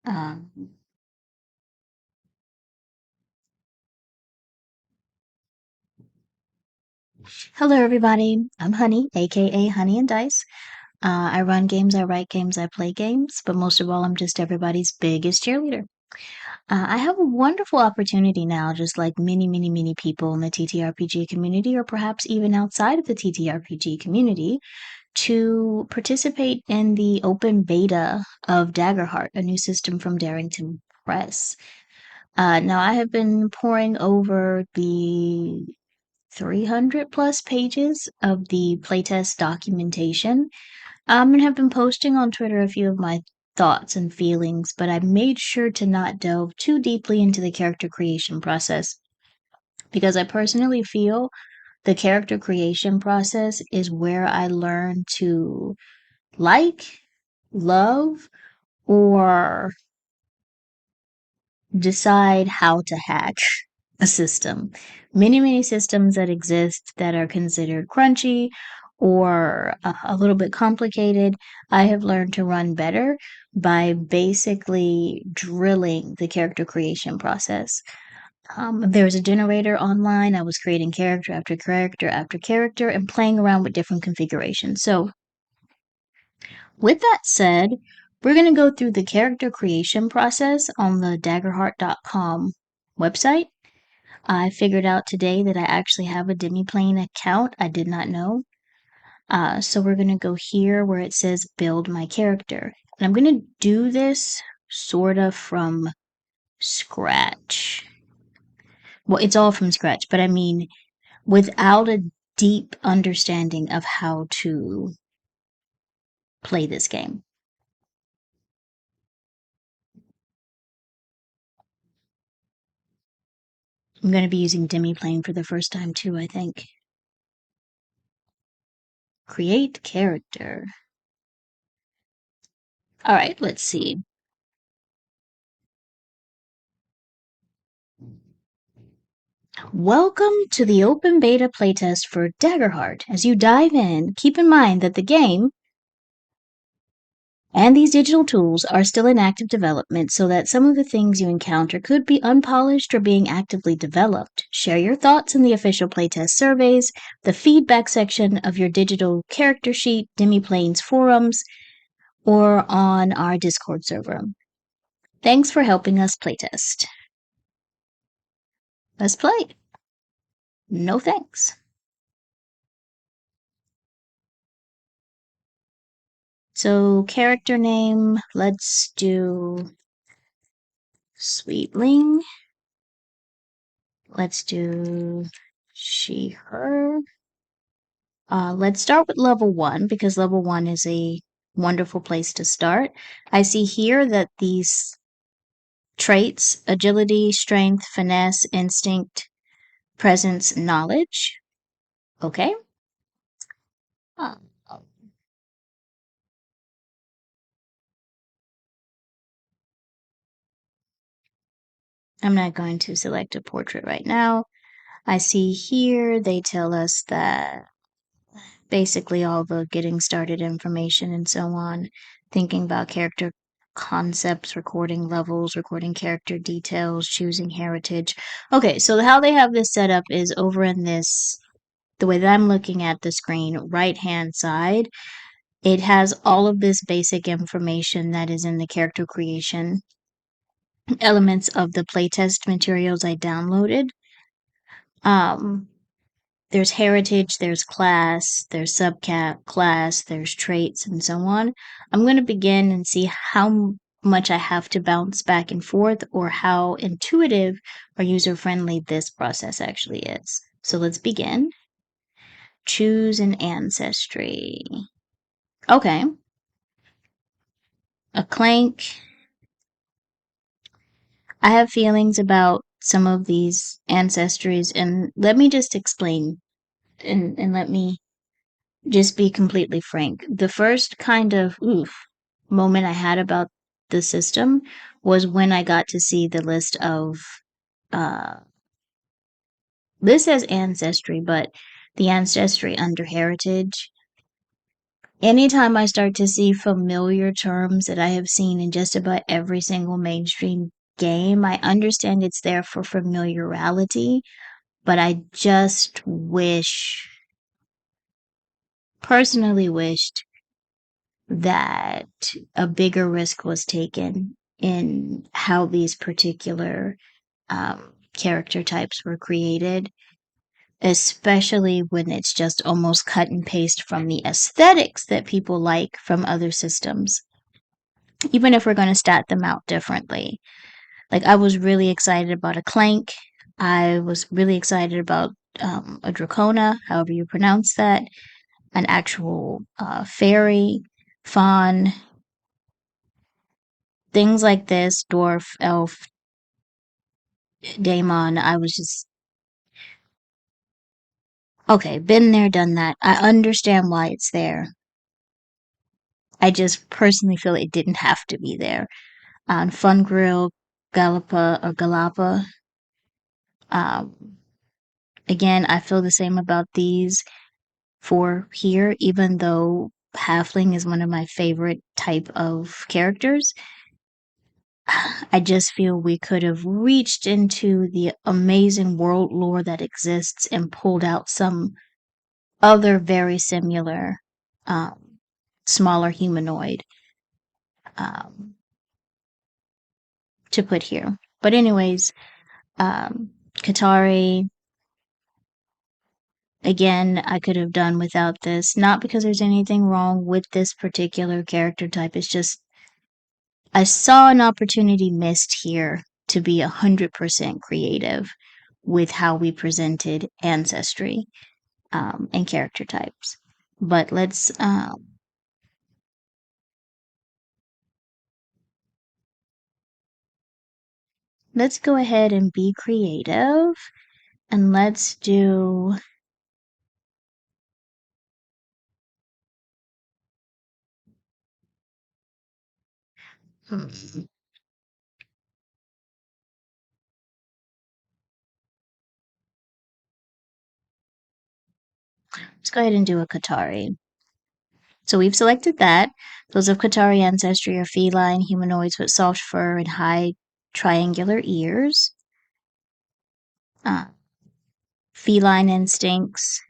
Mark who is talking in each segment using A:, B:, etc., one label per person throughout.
A: Um, Hello, everybody. I'm Honey, aka Honey and Dice. I run games, I write games, I play games, but most of all, I'm just everybody's biggest cheerleader. I have a wonderful opportunity now, just like many people in the TTRPG community, or perhaps even outside of the TTRPG community, to participate in the open beta of Daggerheart, a new system from Darrington Press. Now, I have been poring over the 300 plus pages of the playtest documentation, and have been posting on Twitter a few of my thoughts and feelings, but I made sure to not delve too deeply into the character creation process because I personally feel the character creation process is where I learn to like, love, or decide how to hack a system. Many systems that exist that are considered crunchy or a little bit complicated, I have learned to run better by basically drilling the character creation process. There's a generator online. I was creating character after character after character and playing around with different configurations. So, with that said, we're going to go through the character creation process on the daggerheart.com website. I figured out today that I actually have a Demiplane account. I did not know. So we're going to go here where it says build my character. And I'm going to do this sort of from scratch. Well, it's all from scratch, but I mean, without a deep understanding of how to play this game. I'm going to be using Demiplane for the first time too, I think. Create character. All right, let's see. Welcome to the open beta playtest for Daggerheart. As you dive in, keep in mind that the game and these digital tools are still in active development, so that some of the things you encounter could be unpolished or being actively developed. Share your thoughts in the official playtest surveys, the feedback section of your digital character sheet, Demiplane's forums, or on our Discord server. Thanks for helping us playtest. Let's play. No thanks. So, character name, let's do Sweetling. Let's do she, her. Let's start with level 1 because level 1 is a wonderful place to start. I see here that these traits, agility, strength, finesse, instinct, presence, knowledge. Okay. Uh, I'm not going to select a portrait right now. I see here they tell us that basically all the getting started information and so on, thinking about character concepts, recording levels, recording character details, choosing heritage. Okay, so how they have this set up is over in this, the way that I'm looking at the screen, right hand side, it has all of this basic information that is in the character creation elements of the playtest materials I downloaded. There's heritage, there's class, there's subcap class, there's traits, and so on. I'm going to begin and see how much I have to bounce back and forth or how intuitive or user-friendly this process actually is. So let's begin. Choose an ancestry. Okay. A clank. I have feelings about some of these ancestries, and let me just explain and let me just be completely frank. The first kind of oof moment I had about the system was when I got to see the list of uh this says ancestry, but the ancestry under heritage anytime I start to see familiar terms that I have seen in just about every single mainstream game, I understand it's there for familiarity, but I just personally wished that a bigger risk was taken in how these particular character types were created, especially when it's just almost cut and paste from the aesthetics that people like from other systems, even if we're going to stat them out differently. Like, I was really excited about a Clank. I was really excited about a Dracona, however you pronounce that, an actual fairy, fawn, things like this, dwarf, elf, daemon. I was just, okay, been there, done that. I understand why it's there. I just personally feel it didn't have to be there. On Fun Grill, Galapa. Um, again, I feel the same about these four here, even though Halfling is one of my favorite type of characters. I just feel we could have reached into the amazing world lore that exists and pulled out some other very similar, um, smaller humanoid um, to put here. But anyways, Katari, again, I could have done without this. Not because there's anything wrong with this particular character type. It's just I saw an opportunity missed here to be 100% creative with how we presented ancestry and character types. But let's go ahead and be creative, and let's do. Let's go ahead and do a Katari. So we've selected that. Those of Qatari ancestry are feline humanoids with soft fur and high triangular ears. Uh, Feline instincts.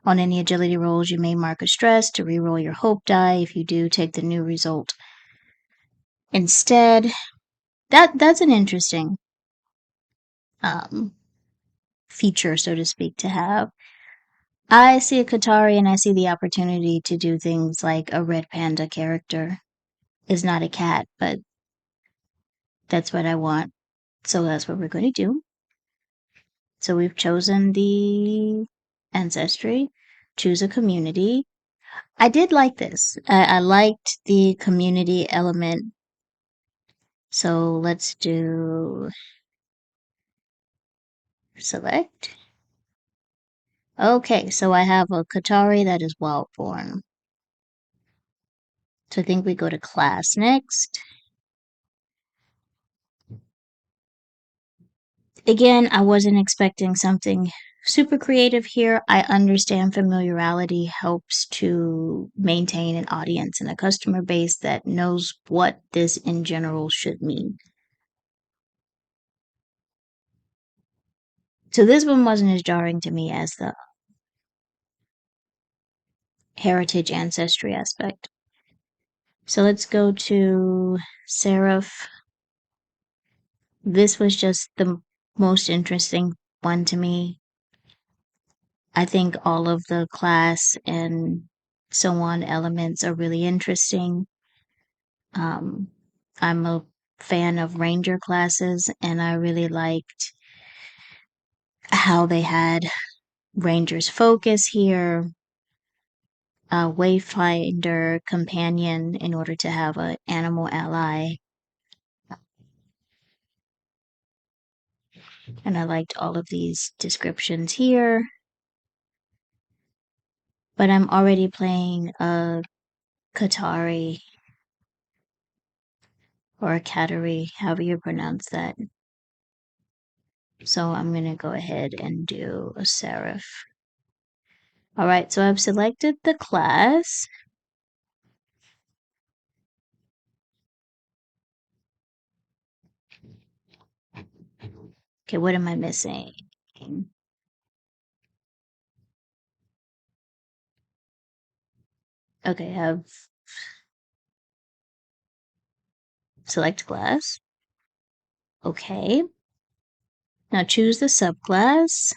A: On any agility rolls, you may mark a stress to reroll your hope die. If you do, take the new result instead. That's an interesting um, feature, so to speak, to have. I see a Qatari and I see the opportunity to do things like a red panda character is not a cat, but that's what I want. So that's what we're going to do. So we've chosen the ancestry, choose a community. I did like this. I liked the community element. So let's do select. Okay, so I have a Qatari that is wild-born. So I think we go to class next. Again, I wasn't expecting something super creative here. I understand familiarity helps to maintain an audience and a customer base that knows what this in general should mean. So this one wasn't as jarring to me as the heritage ancestry aspect. So let's go to Seraph. This was just the most interesting one to me. I think all of the class and so on elements are really interesting. Um, I'm a fan of ranger classes, and I really liked how they had rangers focus here, a wayfinder companion in order to have an animal ally. And I liked all of these descriptions here. But I'm already playing a Katari or a Katari, however you pronounce that. So I'm going to go ahead and do a Seraph. Alright, so I've selected the class. Okay, what am I missing? Okay, I have select class. Okay. Now choose the subclass.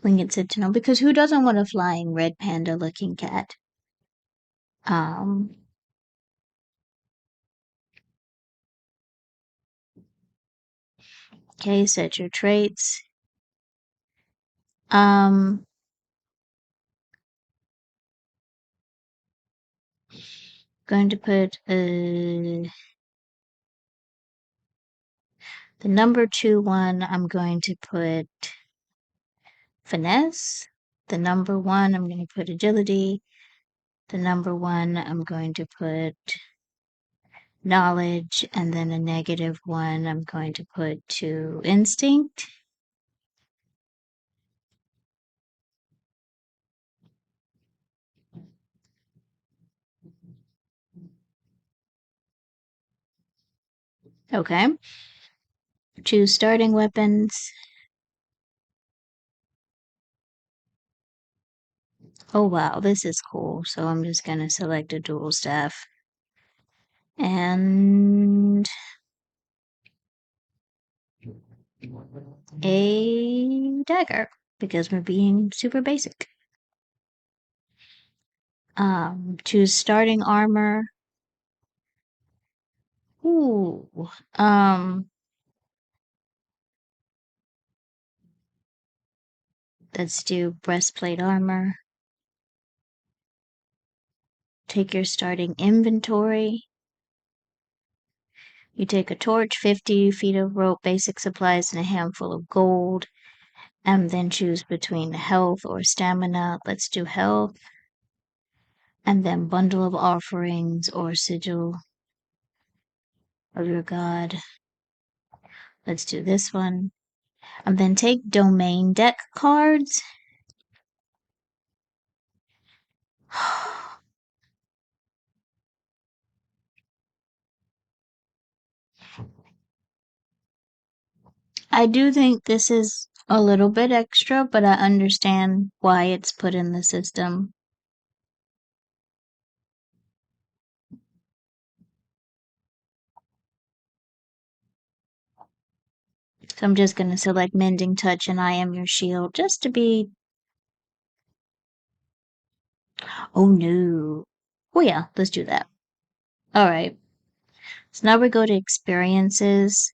A: Winged Sentinel, because who doesn't want a flying red panda looking cat? Um, okay, set your traits. Um, going to put the number 2 one, I'm going to put finesse. The number 1, I'm going to put agility. The number 1, I'm going to put knowledge. And then a negative 1, I'm going to put to instinct. Okay. Choose starting weapons. Oh wow, this is cool. So I'm just going to select a dual staff. And a dagger, because we're being super basic. Choose starting armor. Ooh. Let's do breastplate armor. Take your starting inventory. You take a torch, 50 feet of rope, basic supplies, and a handful of gold. And then choose between health or stamina. Let's do health. And then bundle of offerings or sigil of your god. Let's do this one. And then take domain deck cards. I do think this is a little bit extra, but I understand why it's put in the system. So I'm just going to select Mending Touch and I Am Your Shield just to be. Oh no. Oh yeah, let's do that. Alright. So now we go to experiences.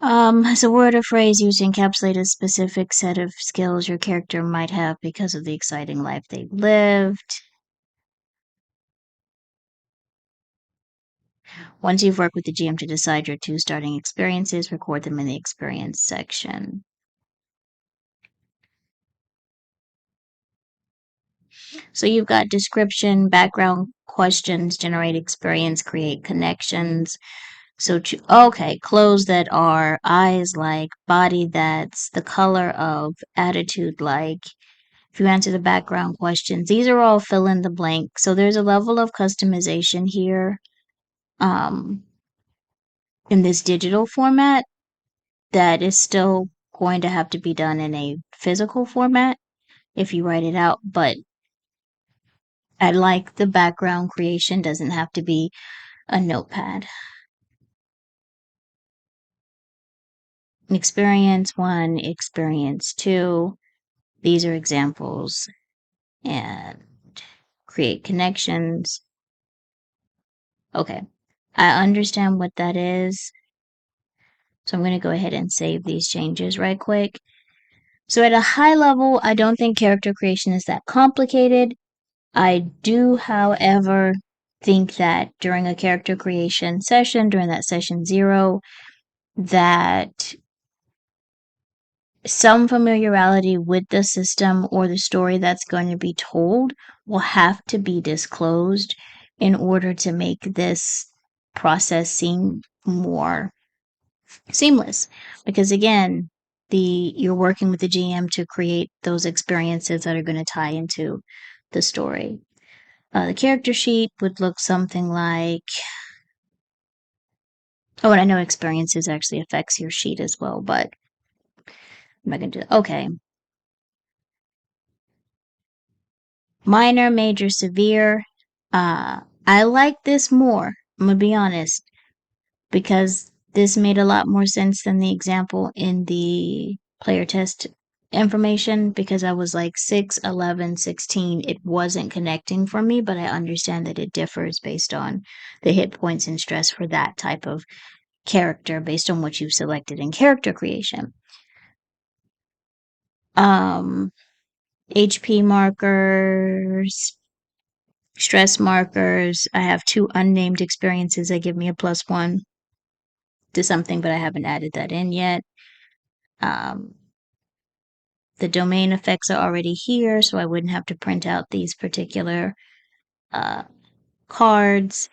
A: As a word or phrase used to encapsulate a specific set of skills your character might have because of the exciting life they've lived. Once you've worked with the GM to decide your 2 starting experiences, record them in the experience section. So you've got description, background questions, generate experience, create connections. So, okay, clothes that are, eyes like, body that's, the color of, attitude like. If you answer the background questions, these are all fill in the blank. So there's a level of customization here um, in this digital format that is still going to have to be done in a physical format if you write it out. But I like the background creation doesn't have to be a notepad. Experience 1, experience 2. These are examples. And create connections. Okay, I understand what that is. So I'm going to go ahead and save these changes right quick. So at a high level, I don't think character creation is that complicated. I do, however, think that during a character creation session, during that session 0, that some familiarity with the system or the story that's going to be told will have to be disclosed in order to make this process seem more seamless. Because again, you're working with the GM to create those experiences that are going to tie into the story. The character sheet would look something like, oh, and I know experiences actually affects your sheet as well, but I'm not going to do that. Okay. Minor, major, severe. I like this more. I'm going to be honest, because this made a lot more sense than the example in the player test information, because I was like 6, 11, 16. It wasn't connecting for me, but I understand that it differs based on the hit points and stress for that type of character based on what you've selected in character creation. Um, HP markers, stress markers. I have 2 unnamed experiences that give me a +1 to something, but I haven't added that in yet. Um, the domain effects are already here, so I wouldn't have to print out these particular uh, cards.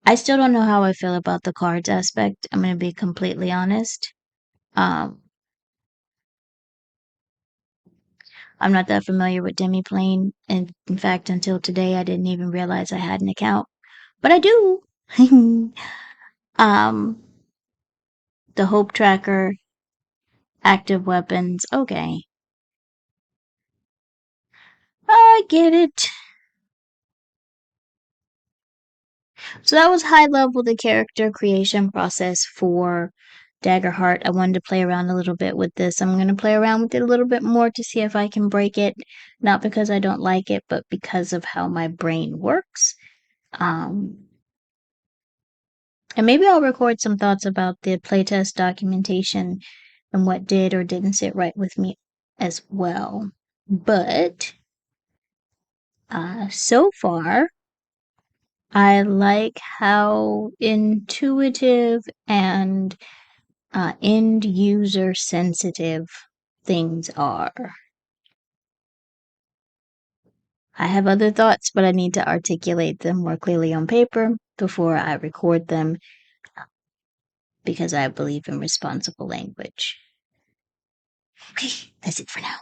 A: I still don't know how I feel about the cards aspect. I'm going to be completely honest. Um, I'm not that familiar with Demiplane, and in fact, until today, I didn't even realize I had an account, but I do. um, the Hope Tracker, active weapons. Okay, I get it. So that was high level the character creation process for Daggerheart. I wanted to play around a little bit with this. I'm going to play around with it a little bit more to see if I can break it. Not because I don't like it, but because of how my brain works. Um, and maybe I'll record some thoughts about the playtest documentation and what did or didn't sit right with me as well. But so far, I like how intuitive and end user sensitive things are. I have other thoughts, but I need to articulate them more clearly on paper before I record them because I believe in responsible language. Okay, that's it for now.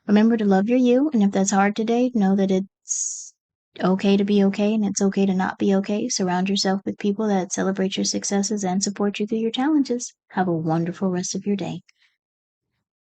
A: Remember to love your you, and if that's hard today, know that it's okay to be okay and it's okay to not be okay. Surround yourself with people that celebrate your successes and support you through your challenges. Have a wonderful rest of your day.